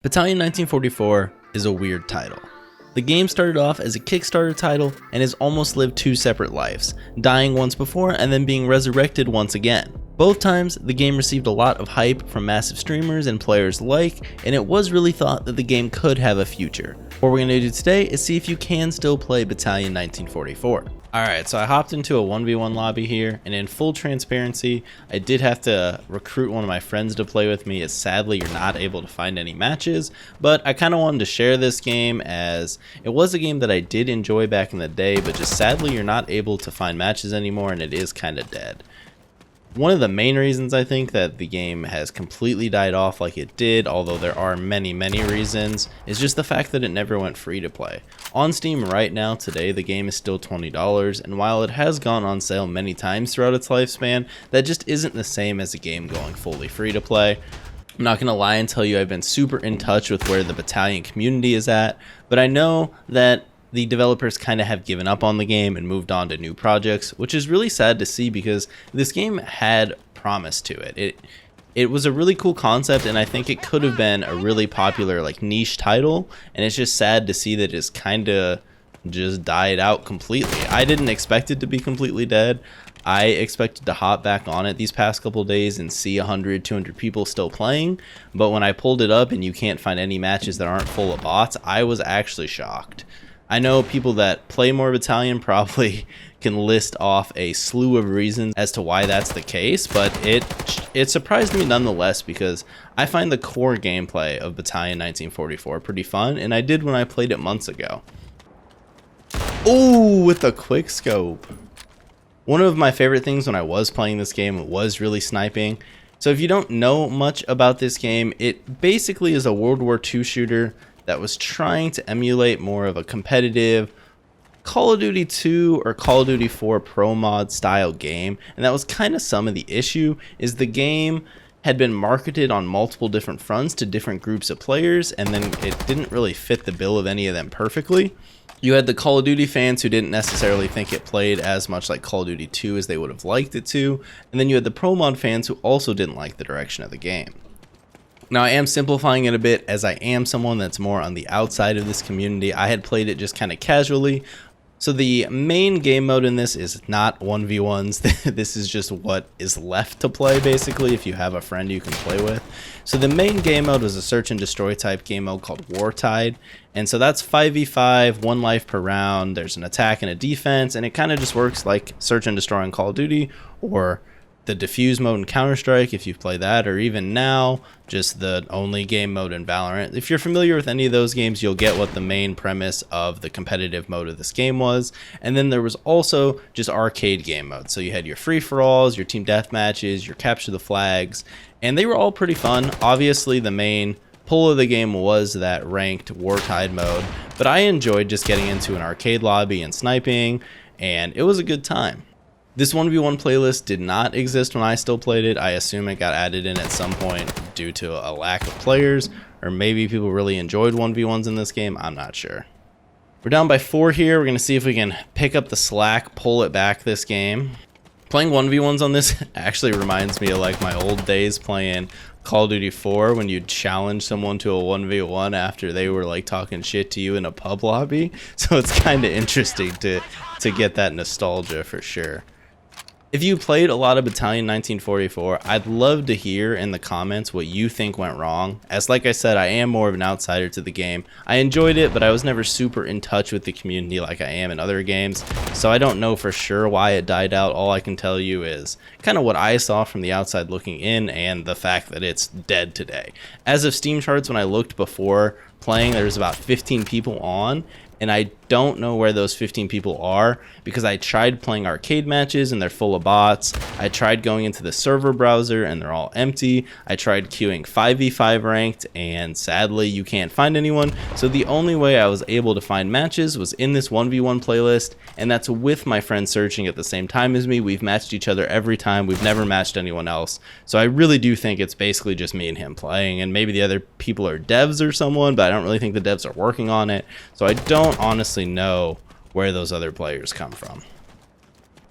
Battalion 1944 is a weird title. The game started off as a Kickstarter title and has almost lived two separate lives, dying once before and then being resurrected once again. Both times, the game received a lot of hype from massive streamers and players alike, and it was really thought that the game could have a future. What we're going to do today is see if you can still play Battalion 1944. Alright, so I hopped into a 1v1 lobby here, and in full transparency, I did have to recruit one of my friends to play with me, as sadly you're not able to find any matches, but I kind of wanted to share this game as it was a game that I did enjoy back in the day, but just sadly you're not able to find matches anymore and it is kind of dead. One of the main reasons I think that the game has completely died off like it did, although there are many reasons, is just the fact that it never went free to play. On Steam right now, today, the game is still $20, and while it has gone on sale many times throughout its lifespan, that just isn't the same as a game going fully free to play. I'm not going to lie and tell you I've been super in touch with where the Battalion community is at, but I know that the developers kind of have given up on the game and moved on to new projects, which is really sad to see because this game had promise to it. It was a really cool concept, and I think it could have been a really popular niche title, and it's just sad to see that it's kind of just died out completely. I didn't expect it to be completely dead. I expected to hop back on it these past couple days and see 100-200 people still playing, but when I pulled it up and you can't find any matches that aren't full of bots, I was actually shocked. I know people that play more Battalion probably can list off a slew of reasons as to why that's the case, but it surprised me nonetheless because I find the core gameplay of Battalion 1944 pretty fun, and I did when I played it months ago. Ooh, with the quick scope. One of my favorite things when I was playing this game was really sniping. So if you don't know much about this game, it basically is a World War II shooter that was trying to emulate more of a competitive Call of Duty 2 or Call of Duty 4 Pro Mod style game, and that was kind of some of the issue, is the game had been marketed on multiple different fronts to different groups of players, and then it didn't really fit the bill of any of them perfectly. You had the Call of Duty fans who didn't necessarily think it played as much like Call of Duty 2 as they would have liked it to, and then you had the Pro Mod fans who also didn't like the direction of the game. Now, I am simplifying it a bit as I am someone that's more on the outside of this community. I had played it just kind of casually. So the main game mode in this is not 1v1s. This is just what is left to play, basically, if you have a friend you can play with. So the main game mode was a search and destroy type game mode called Wartide. And so that's 5v5, 1 life per round. There's an attack and a defense, and it kind of just works like search and destroy in Call of Duty, or the defuse mode in Counter-Strike if you've played that, or even now just the only game mode in Valorant. If you're familiar with any of those games, you'll get what the main premise of the competitive mode of this game was. And then there was also just arcade game mode, so you had your free-for-alls, your team deathmatches, your capture the flags, and they were all pretty fun. Obviously the main pull of the game was that ranked Wartide mode, but I enjoyed just getting into an arcade lobby and sniping, and it was a good time. This 1v1 playlist did not exist when I still played it. I assume it got added in at some point due to a lack of players, or maybe people really enjoyed 1v1s in this game. I'm not sure. We're down by 4 here. We're going to see if we can pick up the slack, pull it back this game. Playing 1v1s on this actually reminds me of my old days playing Call of Duty 4 when you'd challenge someone to a 1v1 after they were talking shit to you in a pub lobby. So it's kind of interesting to get that nostalgia for sure. If you played a lot of Battalion 1944, I'd love to hear in the comments what you think went wrong. As like I said, I am more of an outsider to the game. I enjoyed it, but I was never super in touch with the community like I am in other games, so I don't know for sure why it died out. All I can tell you is kind of what I saw from the outside looking in and the fact that it's dead today. As of Steam charts, when I looked before playing, there was about 15 people on, and I don't know where those 15 people are because I tried playing arcade matches and they're full of bots. I tried going into the server browser and they're all empty. I tried queuing 5v5 ranked and sadly you can't find anyone. So the only way I was able to find matches was in this 1v1 playlist, and that's with my friend searching at the same time as me. We've matched each other every time. We've never matched anyone else. So I really do think it's basically just me and him playing, and maybe the other people are devs or someone, but I don't really think the devs are working on it. So I don't honestly know where those other players come from.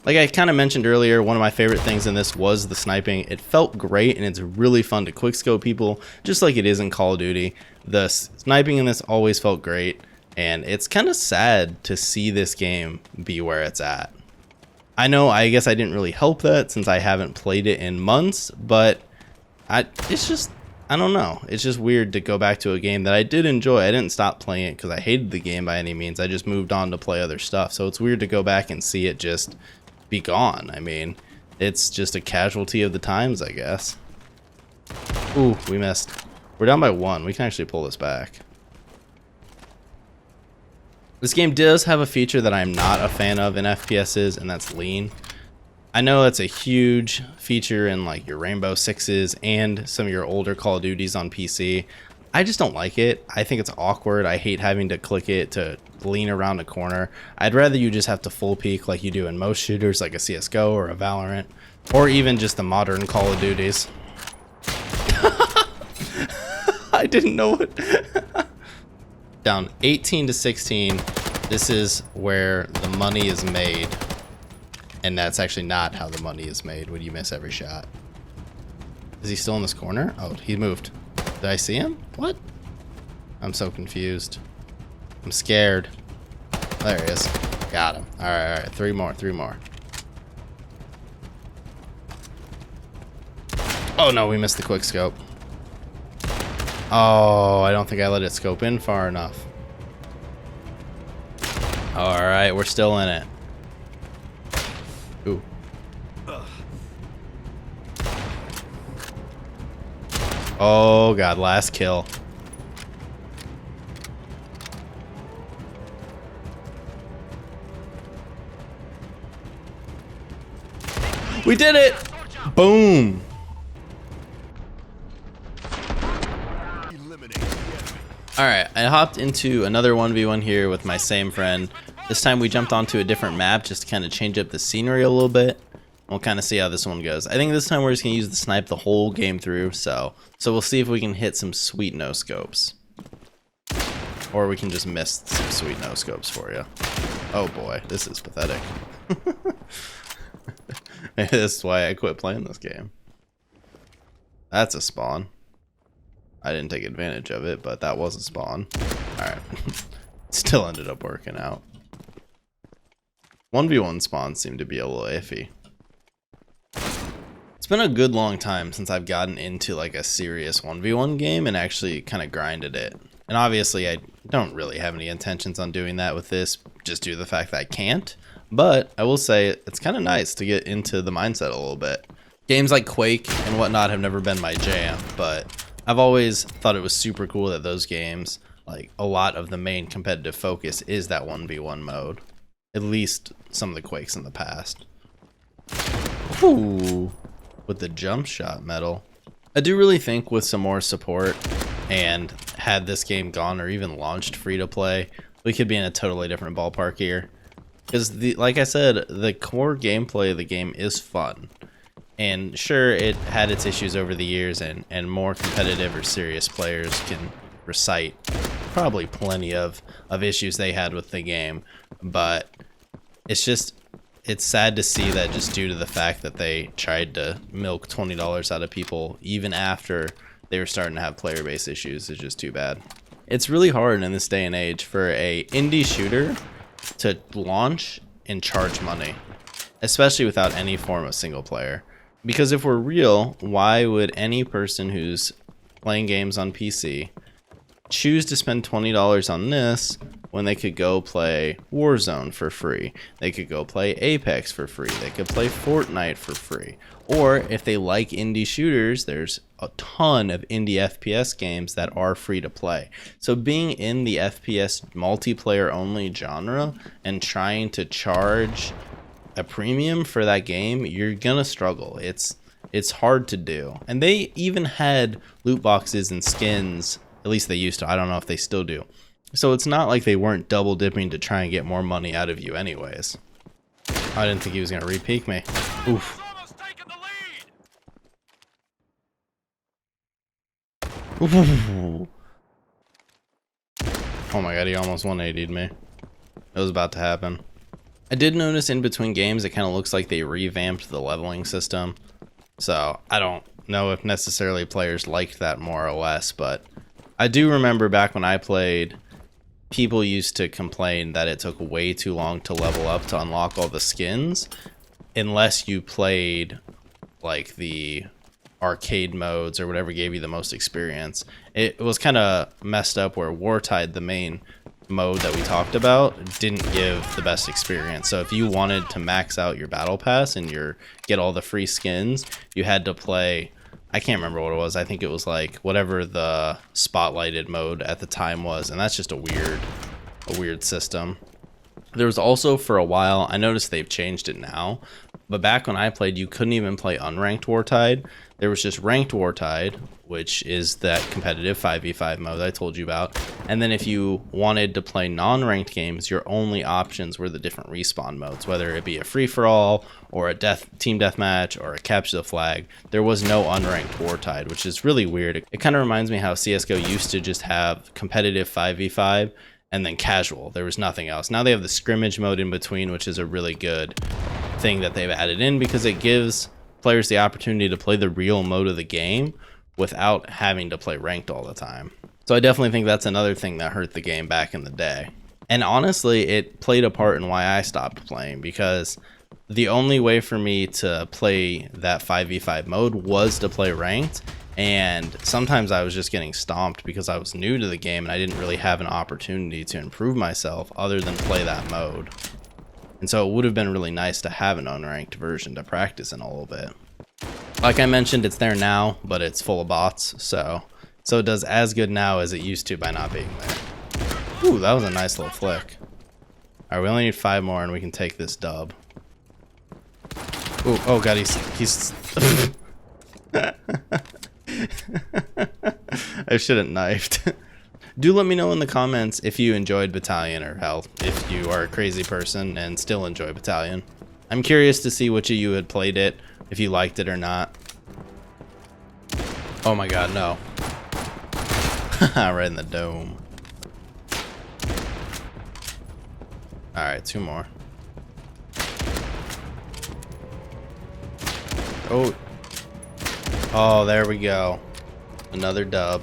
Like I kind of mentioned earlier, one of my favorite things in this was the sniping. It felt great, and it's really fun to quickscope people, just like it is in Call of Duty. The sniping in this always felt great, and it's kind of sad to see this game be where it's at. I know, I guess I didn't really help that since I haven't played it in months, but it's just, I don't know. It's just weird to go back to a game that I did enjoy. I didn't stop playing it because I hated the game by any means. I just moved on to play other stuff. So it's weird to go back and see it just be gone. I mean, it's just a casualty of the times, I guess. Ooh, we missed. We're down by 1. We can actually pull this back. This game does have a feature that I'm not a fan of in FPSs, and that's lean. I know it's a huge feature in like your Rainbow Sixes and some of your older Call of Duties on PC. I just don't like it. I think it's awkward. I hate having to click it to lean around a corner. I'd rather you just have to full peek like you do in most shooters like a CSGO or a Valorant, or even just the modern Call of Duties. I didn't know it. Down 18 to 16. This is where the money is made. And that's actually not how the money is made when you miss every shot. Is he still in this corner? Oh, he moved. Did I see him? What? I'm so confused. I'm scared. There he is. Got him. Alright, alright. 3 more, 3 more. Oh no, we missed the quick scope. Oh, I don't think I let it scope in far enough. Alright, we're still in it. Ooh. Oh god, last kill. We did it! Boom! Alright, I hopped into another 1v1 here with my same friend. This time we jumped onto a different map just to kind of change up the scenery a little bit. We'll kind of see how this one goes. I think this time we're just going to use the snipe the whole game through, so we'll see if we can hit some sweet no-scopes. Or we can just miss some sweet no-scopes for you. Oh boy, this is pathetic. Maybe this is why I quit playing this game. That's a spawn. I didn't take advantage of it, but that was a spawn. Alright. Still ended up working out. 1v1 spawns seem to be a little iffy. It's been a good long time since I've gotten into like a serious 1v1 game and actually kind of grinded it. And obviously I don't really have any intentions on doing that with this, just due to the fact that I can't. But I will say it's kind of nice to get into the mindset a little bit. Games like Quake and whatnot have never been my jam, but I've always thought it was super cool that those games, like a lot of the main competitive focus is that 1v1 mode. At least some of the Quakes in the past. Ooh, with the jump shot medal. I do really think with some more support and had this game gone or even launched free to play, we could be in a totally different ballpark here. Because like I said, the core gameplay of the game is fun. And sure, it had its issues over the years, and more competitive or serious players can recite probably plenty of issues they had with the game. But it's sad to see that just due to the fact that they tried to milk $20 out of people even after they were starting to have player base issues is just too bad. It's really hard in this day and age for a indie shooter to launch and charge money, especially without any form of single player. Because if we're real, why would any person who's playing games on PC choose to spend $20 on this when they could go play Warzone for free? They could go play Apex for free. They could play Fortnite for free. Or if they like indie shooters, there's a ton of indie FPS games that are free to play. So being in the FPS multiplayer only genre and trying to charge a premium for that game, you're gonna struggle. It's hard to do. And they even had loot boxes and skins, at least they used to. I don't know if they still do. So it's not like they weren't double dipping to try and get more money out of you anyways. I didn't think he was gonna re-peek me. Oof. Ooh. Oh my god, he almost 180'd me. It was about to happen. I did notice in between games it kind of looks like they revamped the leveling system. So I don't know if necessarily players liked that more or less, but I do remember back when I played, people used to complain that it took way too long to level up to unlock all the skins, unless you played like the arcade modes or whatever gave you the most experience. It was kind of messed up where Wartide, the main mode that we talked about, didn't give the best experience. So if you wanted to max out your battle pass and get all the free skins, you had to play, I can't remember what it was. I think it was like whatever the spotlighted mode at the time was, and that's just a weird system. There was also, for a while, I noticed they've changed it now, but back when I played, you couldn't even play unranked Wartide. There was just ranked Wartide, which is that competitive 5v5 mode I told you about. And then if you wanted to play non-ranked games, your only options were the different respawn modes, whether it be a free-for-all or a team deathmatch or a capture the flag. There was no unranked Wartide, which is really weird. It kind of reminds me how CSGO used to just have competitive 5v5 and then casual. There was nothing else. Now they have the scrimmage mode in between, which is a really good thing that they've added in because it gives players the opportunity to play the real mode of the game without having to play ranked all the time. So I definitely think that's another thing that hurt the game back in the day. And honestly, it played a part in why I stopped playing, because the only way for me to play that 5v5 mode was to play ranked, and sometimes I was just getting stomped because I was new to the game and I didn't really have an opportunity to improve myself other than play that mode. And so it would have been really nice to have an unranked version to practice in a little bit. Like I mentioned, it's there now, but it's full of bots, so it does as good now as it used to by not being there. Ooh, that was a nice little flick. Alright, we only need 5 more and we can take this dub. Ooh, oh god, he's I should have knifed. Do let me know in the comments if you enjoyed Battalion, or hell, if you are a crazy person and still enjoy Battalion. I'm curious to see which of you had played it, if you liked it or not. Oh my god, no. Right in the dome. Alright, 2 more. Oh. Oh, there we go. Another dub.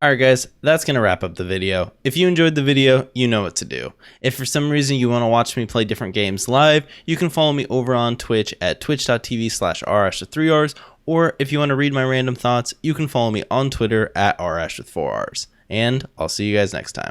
Alright guys, that's going to wrap up the video. If you enjoyed the video, you know what to do. If for some reason you want to watch me play different games live, you can follow me over on Twitch at twitch.tv/Arrrash with 3 R's, or if you want to read my random thoughts, you can follow me on Twitter at Arrrash with 4 R's. And I'll see you guys next time.